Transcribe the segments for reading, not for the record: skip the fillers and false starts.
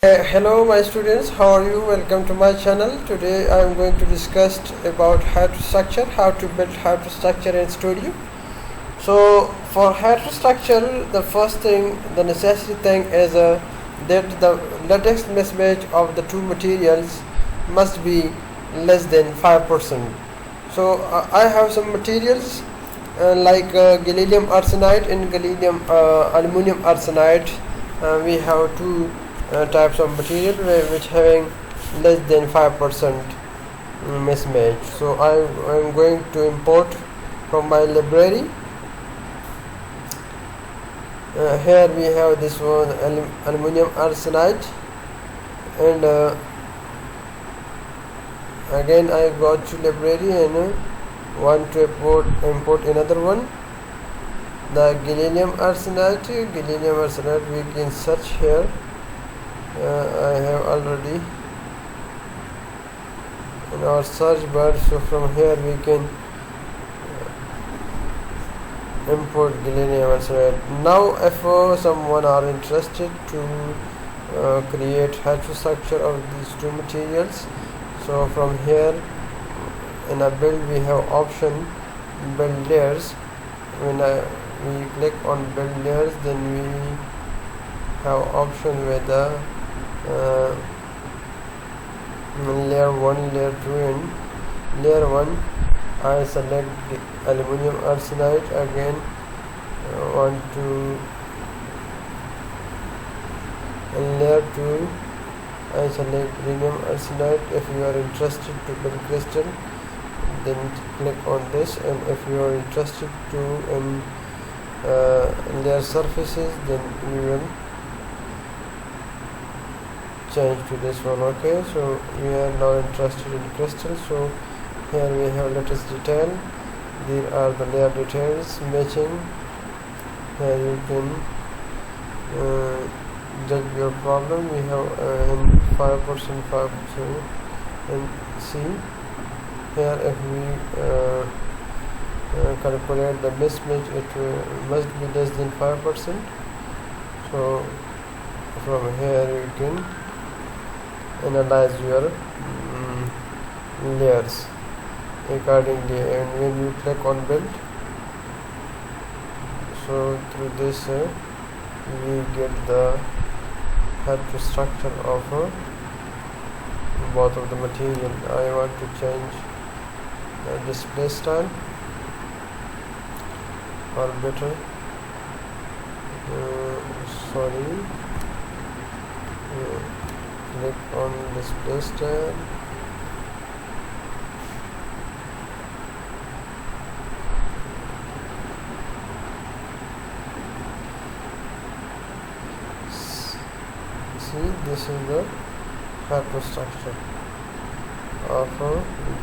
Hello my students, how are you? Welcome to my channel. Today I am going to discuss about heterostructure, how to build heterostructure in Studio. So for heterostructure, the first thing, the necessary thing is that the lattice mismatch of the two materials must be less than 5%. So I have some materials like gallium arsenide and gallium aluminum arsenide. We have two types of material which having less than 5% mismatch. So I am going to import from my library. Here we have this one aluminum arsenide, and again I go to library and want to import another one, the gallium arsenide. We can search here. I have already in our search bar, so from here we can import gallium arsenide. Now if someone are interested to create heterostructure of these two materials, so from here in a build we have option build layers. When we click on build layers, then we have option with the layer 1, layer 2, and layer 1 I select the aluminum arsenide. Again want to layer 2 I select gallium arsenide. If you are interested to build crystal, then click on this, and if you are interested to in layer surfaces, then you will change to this one. Okay, so we are now interested in crystal, so here we have lattice detail. There are the layer details matching. Here you can judge your problem. We have in 5%, 5%, and see here if we calculate the mismatch, it must be less than 5%. So from here you can analyze your layers accordingly, and when you click on build, so through this we get the heterostructure of both of the material. I want to change the display style or better click on display style. See, this is the heterostructure of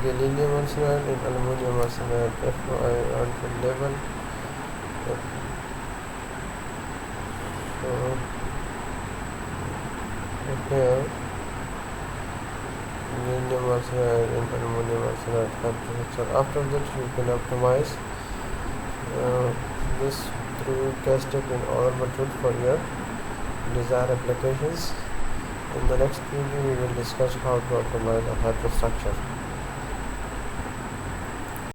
gallium arsenide and aluminum arsenide. If I want to label it, so here gallium arsenide and aluminum arsenide heterostructure. After that you can optimize this through casting in other method for your desired applications. In the next video we will discuss how to optimize a heterostructure.